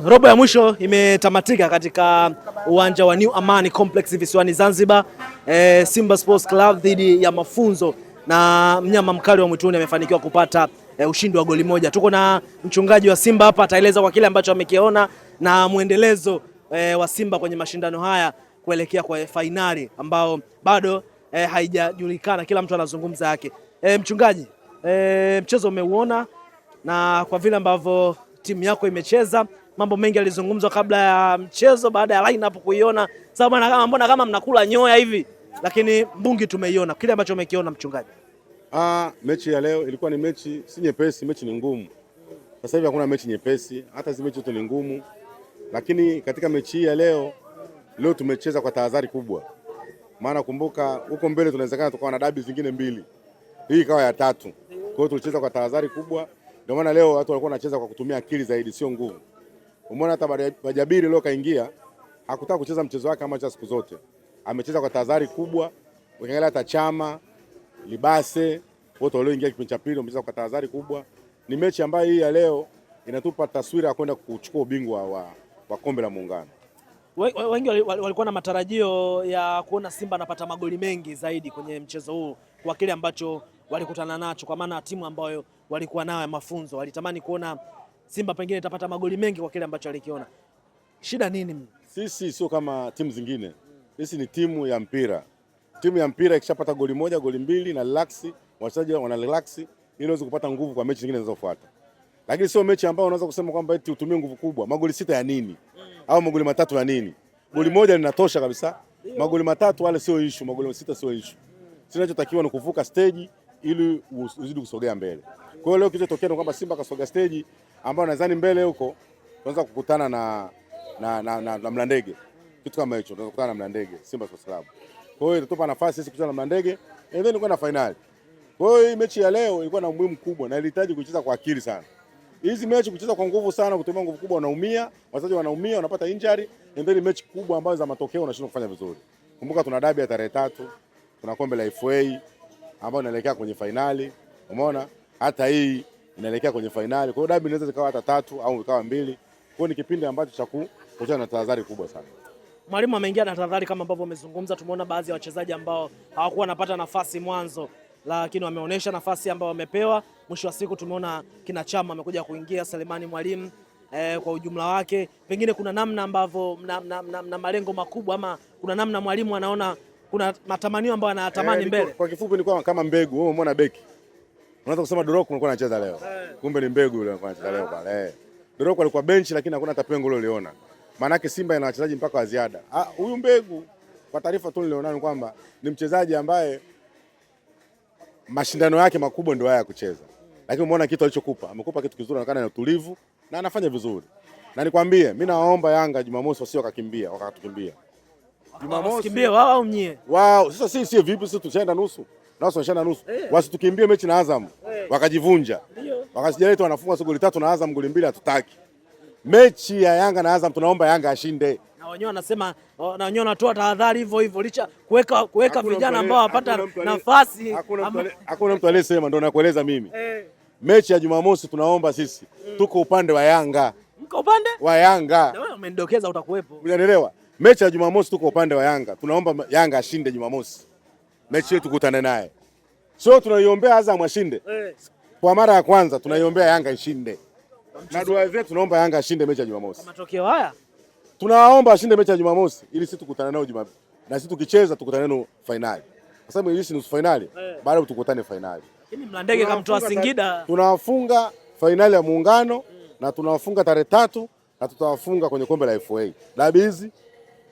Robo ya mwisho imetamatika katika uwanja wa New Amani Complex visiwani Zanzibar. Simba Sports Club dhidi ya Mafunzo, na mnyama mkali wa mwituni amefanikiwa kupata ushindi wa goli moja. Tuko na mchungaji wa Simba hapa, ataeleza kwa kile ambacho amekiona na mwendelezo wa Simba kwenye mashindano haya kuelekea kwa fainali ambao bado haijajulikana, kila mtu anazungumza yake. Mchungaji, mchezo umeuona na kwa vile ambavyo timu yako imecheza, mambo mengi yalizungumzwa kabla ya mchezo, baada ya lineup kuiona. Sababu mbona kama mnakula nyoya hivi, lakini mbungi tumeiona. Kile ambacho umekiona mchungaji. Mechi ya leo ilikuwa ni mechi si nyepesi, mechi ni ngumu. Sasa hivi hakuna mechi nyepesi, hata hizo mechi zote ni ngumu. Lakini katika mechi ya leo tumecheza kwa tahadhari kubwa. Maana kumbuka huko mbele tunawezekana tukawa na dabi zingine mbili. Hii ikawa ya tatu. Kwa hiyo tulicheza kwa tahadhari kubwa. Ndio maana leo watu walikuwa wanacheza kwa kutumia akili zaidi, sio nguvu. Umeona hata Bajabiri leo kaingia, hakutaka kucheza mchezo wake kama cha siku zote. Amecheza kwa tahadhari kubwa. Ukiangalia hata Chama, Libase, wote walioingia kipindi cha pili wamecheza kwa tahadhari kubwa. Ni mechi ambayo hii ya leo inatupa taswira ya kwenda kuchukua ubingwa wa kombe la Muungano. Wengi walikuwa na matarajio ya kuona Simba anapata magoli mengi zaidi kwenye mchezo huu kwa kile ambacho walikutana nacho, kwa maana timu ambayo walikuwa nayo ya Mafunzo walitamani kuona Simba pengine itapata magoli mengi kwa kile ambacho alikiona. Shida nini? Sisi sio kama timu zingine. Sisi ni timu ya mpira. Timu ya mpira ikishapata goli moja, goli mbili na relax, wachezaji wana relax ili waweze kupata nguvu kwa mechi zingine zinazofuata. Lakini sio mechi ambayo unaweza kusema kwamba eti utumie nguvu kubwa. Magoli 6 ya nini? Au magoli 3 ya nini? Goli moja linatosha kabisa. Magoli 3 wale sio issue, magoli 6 sio issue. Sinachotakiwa ni kuvuka stage ili uzidi kusogea mbele. Kwa hiyo leo kilichotokea ni kwamba Simba kasogea stage ambayo nadhani mbele huko tunaanza kukutana na Mlandege. Kitu kama hicho tunaanza kukutana na Mlandege, Simba Sports Club. Kwa hiyo itatupa nafasi sisi kukutana na Mlandege na then kwenda finali. Kwa hiyo hii mechi ya leo ilikuwa na umuhimu mkubwa na ilihitaji kucheza kwa akili sana. Hizi mechi kucheza kwa nguvu sana, kutumia nguvu kubwa unaumia, wachezaji wanaumia, wanapata injury, na then mechi kubwa ambazo za matokeo unashindwa kufanya vizuri. Kumbuka tuna dabi ya tarehe 3, tuna kombe la FA ambao inaelekea kwenye finali. Umeona? Hata hii inaelekea kwenye finali. Kwa hiyo dabi inaweza ikawa hata 3 au ikawa 2. Kwa hiyo ni kipindi ambacho cha kucheza na tahadhari kubwa sana. Mwalimu ameingia na tahadhari kama ambavyo umezungumza. Tumeona baadhi ya wachezaji ambao hawakuwa wanapata nafasi mwanzo, lakini wameonyesha nafasi ambayo wamepewa. Mwisho wa siku tumeona kina Chama amekuja kuingia, Selemani Mwalimu kwa ujumla wake. Pengine kuna namna ambavyo na malengo makubwa, ama kuna namna mwalimu anaona kuna matamanio ambayo anatamani mbele. Kwa kifupi ni kama mbegu. Wewe umeona beki, unaweza kusema Doroko alikuwa anacheza leo. Kumbe ni mbegu yule alikuwa anacheza leo pale. Doroko alikuwa benchi lakini hakuna hata pengo leo uliona. Maana yake Simba ina wachezaji mpaka wa ziada. Huyu mbegu kwa taarifa tu niliona ni kwamba ni mchezaji ambaye mashindano yake makubwa ndio haya ya kucheza. Lakini umeona kitu alichokupa. Amekupa kitu kizuri, anaonekana na utulivu na anafanya vizuri. Na nikwambie, mimi nawaomba Yanga Jumamosi wasio wakatukimbia. Jumamosi kimbie wao au mnyie? Wao, sasa sisi vipi, sisi tushaenda nusu. Nao washaenda nusu. Wasitukimbie mechi na Azam. Wakajivunja. Wakasijaleta wanafunga goli 3 na Azam goli 2 hatutaki. Mechi ya Yanga na Azam tunaomba Yanga ashinde. Na wenyewe wanasema, na wenyewe wanatoa tahadhari hivyo licha kuweka vijana ambao wapata nafasi. Hakuna mtu aliyesema, ndio nakueleza mimi. Mechi ya Jumamosi tunaomba sisi. Tuko upande wa Yanga. Mko upande wa Yanga. Na wewe umenidokeza utakuwepo. Unaelewa? Mechi ya Jumamosi tuko upande wa Yanga. Tunaomba Yanga ashinde Jumamosi. Mechi yetu tukutane naye. Sio tunaiombea Azam ashinde. Kwa mara ya kwanza tunaiombea Yanga ishinde. Na dua zetu tunaomba Yanga ashinde mechi ya Jumamosi. Kwa matokeo haya tunaomba ashinde mechi ya Jumamosi ili sisi tukutane nao Jumapili. Na sisi tukicheza tukutane nao finali. Kwa sababu hii ni nusu finali, baada tukutane finali. Lakini Mlandege kamtoa Singida. Tunawafunga finali ya Muungano na tunawafunga tarehe 3 na tutawafunga kwenye kombe la FA. Dabi hizi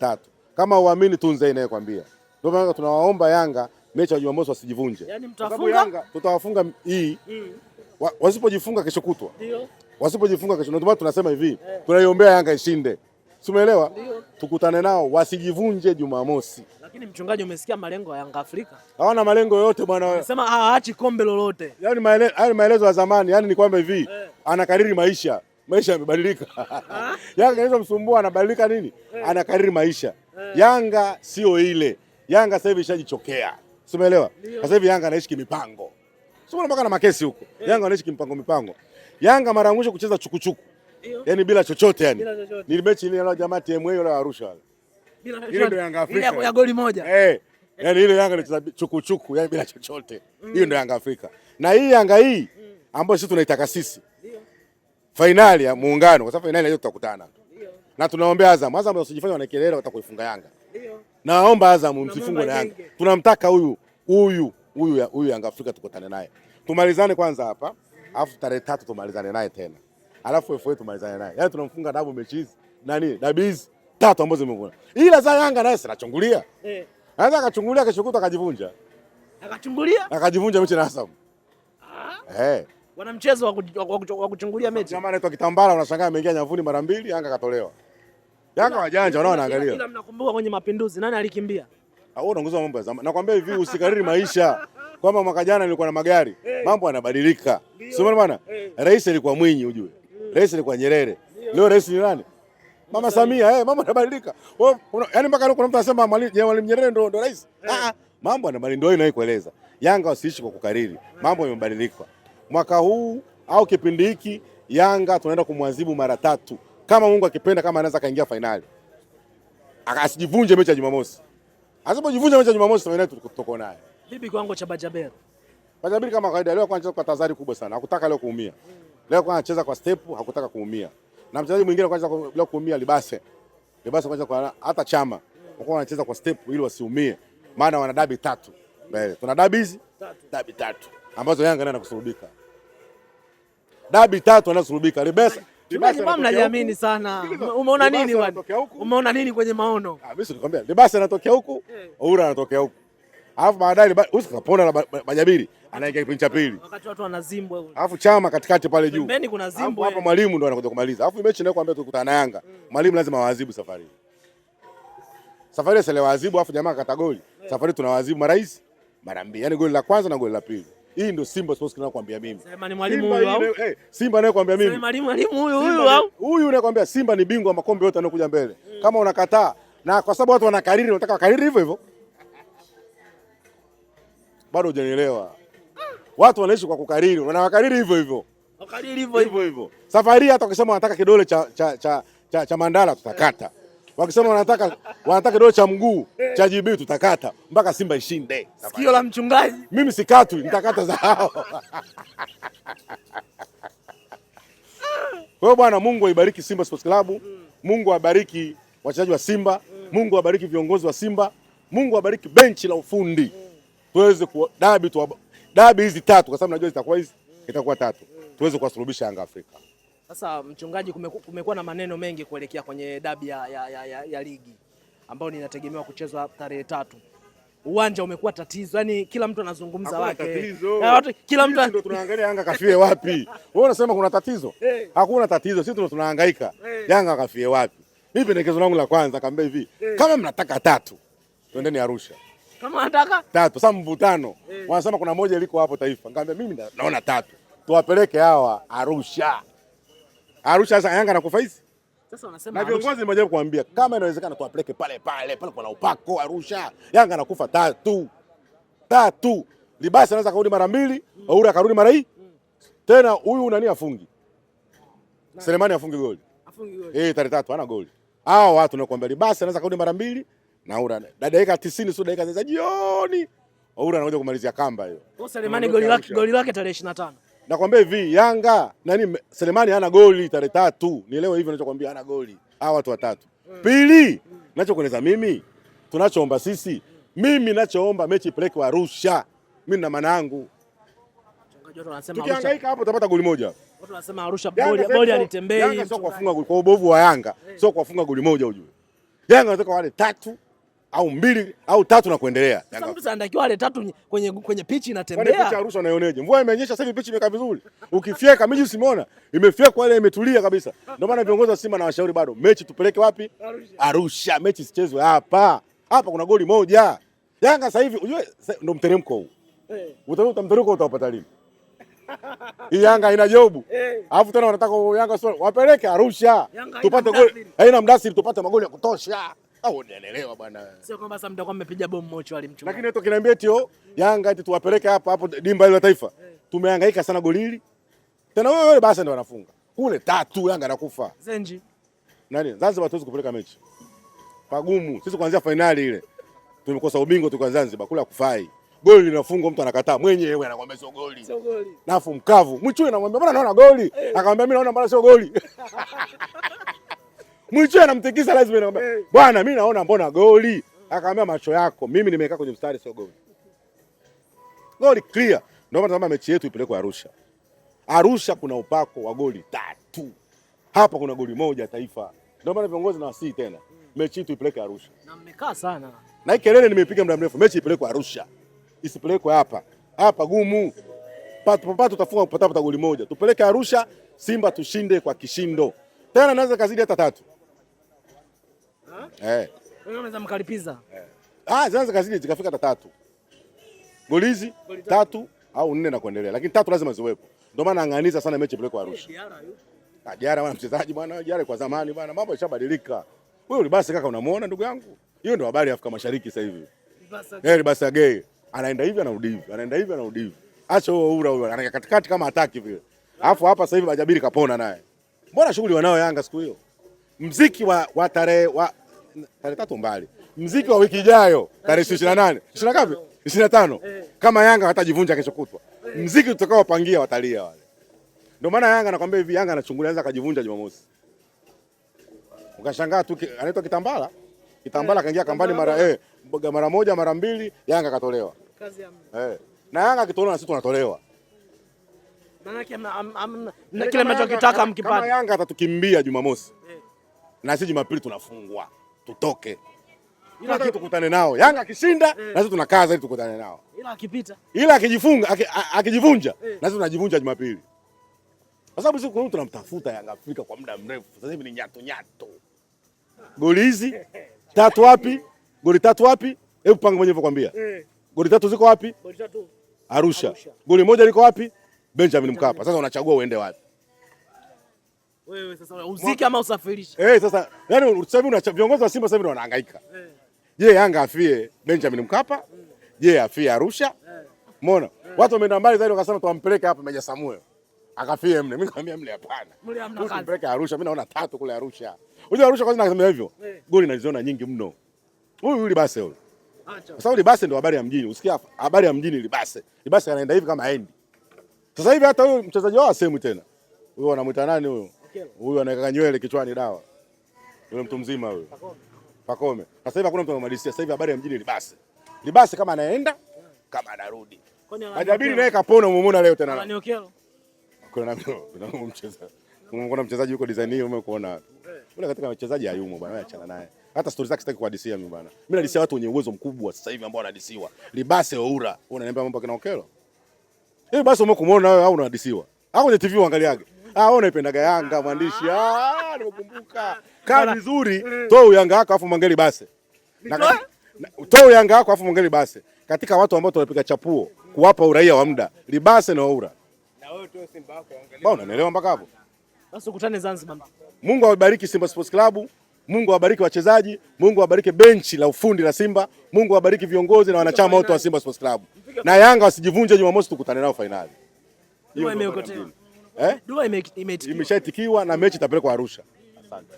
3. Kama uamini tunze inayekwambia. Ndio maana tunawaomba Yanga mechi ya Jumamosi wasijivunje. Yaani mtafunga Yanga tutawafunga hii. Wasipojifunga kesho kutwa. Ndio. Wasipojifunga kesho, ndio maana tunasema hivi, tunaiombea Yanga ishinde. Si umeelewa? Tukutane nao wasijivunje Jumamosi. Lakini mchungaji, umesikia malengo ya Yanga Afrika? Hawana malengo yote bwana. Anasema haachi kombe lolote. Yaani maelezo ya zamani, yaani ni kwamba hivi, anakariri maisha. Maisha yamebadilika. Yanga hizo msumbua anabadilika nini? Anakariri maisha. Yanga sio ile. Yanga sasa hivi ishajichokea. Si umeelewa? Sasa hivi Yanga anaishi kimipango. Sio mpaka na makesi huko. Yanga anaishi kimipango. Yanga mara ya mwisho kucheza chukuchuku Yaani bila chochote yani. Ni mechi ile ya jamaa TMA ile ya Arusha wale. Ile ndio Yanga Afrika. Ile ya goli moja. Yaani ile Yanga inacheza chukuchuku yani bila chochote. Hiyo ndio Yanga Afrika. Na hii Yanga hii ambayo sisi tunaitaka sisi. Finali ya Muungano, kwa sababu finali leo tutakutana. Na tunaombea Azam wasijifanye wanakelele watakuifunga Yanga. Naomba Azam msifungwe na Yanga. Tunamtaka huyu Yanga Afrika tukutane naye. Tumalizane kwanza hapa, alafu tarehe 3 tumalizane naye tena. Alafu FA tumalizane naye. Yaani tunamfunga double mechi hizi. Dabizi 3 ambazo zimekuna. Ila za Yanga naye sinachungulia. Anaweza akachungulia kesho kutwa akajivunja. Akajivunja mechi na Azam. Wana mchezo wa kuchungulia mechi. Jamaa anaitwa Kitambala, unashangaa ameingia nyavuni mara 2, Yanga katolewa. Yanga wajanja wanao wanaangalia. Ila mnakumbuka kwenye Mapinduzi nani alikimbia? Wewe unaongoza mambo ya zamani. Nakwambia hivi usikariri maisha. Kwamba mwaka jana nilikuwa na magari. Mambo yanabadilika. Sio bwana? Rais alikuwa Mwinyi ujue. Rais alikuwa Nyerere. Leo rais ni nani? Mama Samia. Mambo yanabadilika. Yaani mpaka leo kuna mtu anasema Mwalimu Nyerere ndo rais. Mambo yanabadilika, ndio inaikueleza. Yanga wasiishi kwa kukariri. Mambo yamebadilika. Mwaka huu au kipindi hiki Yanga tunaenda kumwadhibu mara 3. Kama Mungu akipenda, kama anaweza kaingia finali. Asijivunje mechi ya Jumamosi. Asipojivunja mechi ya Jumamosi finali tuko naye. Vipi kiwango cha Bajaber? Bajaber kama kawaida leo anacheza kwa tahadhari kubwa sana. Hakutaka leo kuumia. Leo kwa anacheza kwa step, hakutaka kuumia. Na mchezaji mwingine kwanza leo kuumia Libase kwanza kwa hata Chama. Wako wanacheza kwa step ili wasiumie. Maana wana dabi 3. Mbele. Tuna dabi hizi 3 ambazo Yanga anaenda kusurubika. Dabi 3 anasurubika. Libase mnajiamini sana. Umeona nini bwana? Umeona nini kwenye maono? Mimi sikukwambia. Libase anatokea huku, Oura anatokea huku. Alafu baadaye usikapona na Bajabiri anaingia kipindi cha pili. Wakati watu wanazimbwa huko. Alafu Chama katikati pale juu. Pembeni kuna zimbwa. Hapo mwalimu ndo anakuja kumaliza. Alafu mechi ndio kuambia tukutana na Yanga. Mwalimu lazima waadhibu safari. Safari sele waadhibu alafu jamaa kata goli. Safari tunawaadhibu mara 2. Yaani goli la kwanza na goli la pili. Hii ndio Simba Sports nakwambia mimi. Sema ni mwalimu huyu au? Simba anayekwambia mimi. Sema mwalimu huyu au? Huyu anayekwambia Simba ni bingwa makombe yote anayokuja mbele. Kama unakataa na kwa sababu watu wanakariri, unataka wakariri hivyo hivyo. Bado hujanielewa. Watu wanaishi kwa kukariri, wanawakariri hivyo hivyo. Wakariri hivyo hivyo. Safari hata wakisema wanataka kidole cha Mandala tutakata. Wakisema wanataka kidole cha mguu cha JB tutakata mpaka Simba ishinde. Sikio la mchungaji. Mimi sikatwi, nitakata za hao. Kwa hiyo bwana, Mungu aibariki Simba Sports Club. Mungu abariki wachezaji wa Simba. Mungu abariki viongozi wa Simba. Mungu abariki benchi la ufundi. Tuweze ku dabi hizi 3 kwa sababu najua itakuwa 3. Tuweze kuwasulubisha Yanga Afrika. Sasa mchungaji, kumekuwa na maneno mengi kuelekea kwenye dabi ya ligi ambayo inategemewa kuchezwa tarehe 3. Uwanja umekuwa tatizo. Yaani kila mtu anazungumza wake. Kila mtu ndio tunaangalia Yanga kafie wapi. Wewe unasema kuna tatizo? Hakuna tatizo. Sisi tunahangaika. Yanga kafie wapi? Mimi pendekezo langu la kwanza kaambia hivi. Kama mnataka 3, twendeni Arusha. Kama nataka 3, sasa mvutano. Wanasema kuna moja liko hapo Taifa. Ngambia mimi naona 3. Tuwapeleke hawa Arusha. Arusha sasa Yanga anakufa hizi. Sasa wanasema na viongozi nimejaribu kuambia kama inawezekana tuwapeleke pale kuna upako Arusha. Yanga anakufa 3. Libasi anaweza kurudi mara 2, Oura akarudi mara hii. Tena huyu nani afungi? Selemani afungi goli. Tarehe 3 hana goli. Hao watu nakwambia Libasi anaweza kurudi mara 2 na Oura. Dakika 90 sio dakika za jioni. Oura anakuja kumalizia kamba hiyo. Kwa Selemani goli lake tarehe 25. Nakwambia hivi Yanga Selemani hana goli tarehe 3. Nielewe hivyo ninachokwambia, hana goli. Hawa watu 3. Pili, ninachokueleza mimi, tunachoomba sisi, mimi ninachoomba mechi ipeleke Arusha. Mimi na maana yangu. Tukihangaika hapo tutapata goli moja. Watu wanasema Arusha boli alitembei. Yanga sio kufunga goli kwa ubovu wa Yanga, sio kufunga goli moja ujue. Yanga anataka wale 3 au 2 au 3 na kuendelea. Sasa mtu anatakiwa wale 3 kwenye pitch inatembea. Wale pitch Arusha unaioneje? Mvua imenyesha sasa hivi pitch imekaa vizuri. Ukifyeka miji usimeona, imefyekwa ile imetulia kabisa. Ndio maana viongozi wa Simba na washauri bado mechi tupeleke wapi? Arusha. Mechi isichezwe hapa. Hapa kuna goli moja. Yanga sasa hivi unajua ndio mteremko huu. Utaruta mteremko utapata lini? Hii Yanga ina jobu. Alafu tena wanataka Yanga wapeleke Arusha. Tupate goli. Haina mdasiri tupate magoli ya kutosha. Au unielewa bwana. Sio kwamba sasa mtakuwa mmepiga bomu mocho alimchunga. Lakini hata kinaambia eti Yanga eti tuwapeleke hapo dimba ile la Taifa. Tumehangaika sana goli hili. Tena wewe basi ndio wanafunga. Kule 3 Yanga anakufa. Zenji. Nani? Zanzibar tuwezi kupeleka mechi. Pagumu. Sisi kuanzia finali ile tumekosa ubingwa tuko Zanzibar kule kufai. Goli linafungwa mtu anakataa mwenyewe anakuambia sio goli. Sio goli. Nafu mkavu. Mwichu anamwambia mbona naona goli? Akamwambia mimi naona mbona sio goli. Mwichu anamtikisa lazima anamwambia bwana mimi naona mbona goli. Akamwambia macho yako mimi nimekaa kwenye mstari sio goli. Goli clear. Ndio maana tunasema mechi yetu ipelekwe Arusha. Arusha kuna upako wa goli 3. Hapa kuna goli moja Taifa. Ndio maana viongozi na wasii tena. Mechi yetu ipeleke Arusha. Na mmekaa sana. Na hii kelele nimepiga muda mrefu. Mechi ipelekwe Arusha. Isipelekwe hapa. Hapa gumu. Pato tutafunga kupata goli moja. Tupeleke Arusha, Simba tushinde kwa kishindo. Tena naweza kazidi hata 3. Wewe unaweza mkalipiza. Zinaweza kazidi zikafika hata 3. Goli hizi 3 au 4 na kuendelea. Lakini 3 lazima ziwepo. Ndio maana ang'aniza sana mechi ipelekwe Arusha. Diarra bwana mchezaji bwana, Diarra kwa zamani bwana, mambo yashabadilika. Wewe Libase kaka unamuona ndugu yangu? Hiyo ndio habari ya Afrika Mashariki sasa hivi. Libase gay. Anaenda hivi anarudi hivi, anaenda hivi anarudi hivi. Acha huo ura huyo, anakaa katikati kama hataki vile. Alafu hapa sasa hivi Bajabiri kapona naye. Mbona shughuli wanao Yanga siku hiyo? Mziki wa tarehe 3 mbali. Mziki wa wiki ijayo tarehe 28. 20 ngapi? 25. Kama Yanga hatajivunja kesho kutwa. Mziki tutakaopangia watalia wale. Ndio maana Yanga nakwambia hivi, Yanga anachungulia anza kujivunja Jumamosi. Ukashangaa tu anaitwa Kitambala. Kitambala kaingia kambani mara moja mara mbili, Yanga katolewa. Kazi ya na Yanga kitolewa na sisi tunatolewa. Maana na kile mnachokitaka mkipata. Kama Yanga atatukimbia Jumamosi. Na sisi Jumapili tunafungwa. Tutoke. Ila kitu tukutane nao. Yanga akishinda na sisi tunakaza ili tukutane nao. Ila akipita. Ila akijifunga akijivunja na sisi tunajivunja Jumapili. Kwa sababu sisi kuna mtu tunamtafuta Yanga Afrika kwa muda mrefu. Sasa hivi ni nyato. Goli hizi 3 wapi? Goli 3 wapi? Hebu panga mwenyewe kwambia. Goli 3 ziko wapi? Goli 3 Arusha. Goli moja liko wapi? Benjamin Mkapa. Sasa unachagua uende wapi? Wewe sasa uziki ama usafirishe? Sasa yani sasa hivi viongozi wa Simba sasa hivi wanahangaika. Je, Yanga afie Benjamin Mkapa? Je, afie Arusha? Umeona? Watu wameenda mbali zaidi wakasema tuwampeleke hapa Meja Samuel. Akafie mle. Mimi nikamwambia mle hapana. Mle hamna kazi. Tumpeleke Arusha. Mimi naona 3 kule Arusha. Unajua Arusha kwanza nasema hivyo. Goli naziona nyingi mno. Huyu Libase huyo. Acha. Kwa sababu Libase ndio habari ya mjini. Usikia habari ya mjini Libase. Libase anaenda hivi kama haendi. Sasa hivi hata huyo mchezaji wao asemu tena. Huyo anamuita nani huyo? Huyo anaweka nywele kichwani dawa. Yule mtu mzima huyo. Pakome. Sasa hivi hakuna mtu anamalizia. Sasa hivi habari ya mjini Libase. Libase kama anaenda kama anarudi. Bajabiri naye kapona umemwona leo tena. Ananiokelo. Kuna mchezaji yuko design hiyo umekuona. Ule katika wachezaji hayumo bwana, achana naye. Hata stories zake sitaki kuhadisia mimi bwana. Mimi nadisia watu wenye uwezo mkubwa sasa hivi ambao wanahadisiwa. Libase Oura. Wewe unaniambia mambo kina Okelo? Basi umekumuona wewe au unahadisiwa? Au kwenye TV uangaliage. Wewe unaipendaga Yanga mwandishi. Nimekumbuka. Kaa vizuri, toa Yanga yako afu mwangeli basi. Toa Yanga yako afu mwangeli basi. Katika watu ambao tunapiga chapuo kuwapa uraia wa muda, Libase na Oura. Na wewe tu Simba yako angalia. Bwana unanielewa mpaka hapo? Basi ukutane Zanzibar. Mungu awabariki Simba Sports Club. Mungu awabariki wachezaji, Mungu awabariki benchi la ufundi la Simba, Mungu awabariki viongozi na wanachama wote wa Simba Sports Club. Na Yanga wasijivunje Jumamosi tukutane nao finali. Dua imeokotea. Dua imeshaitikiwa na mechi itapelekwa Arusha. Asante.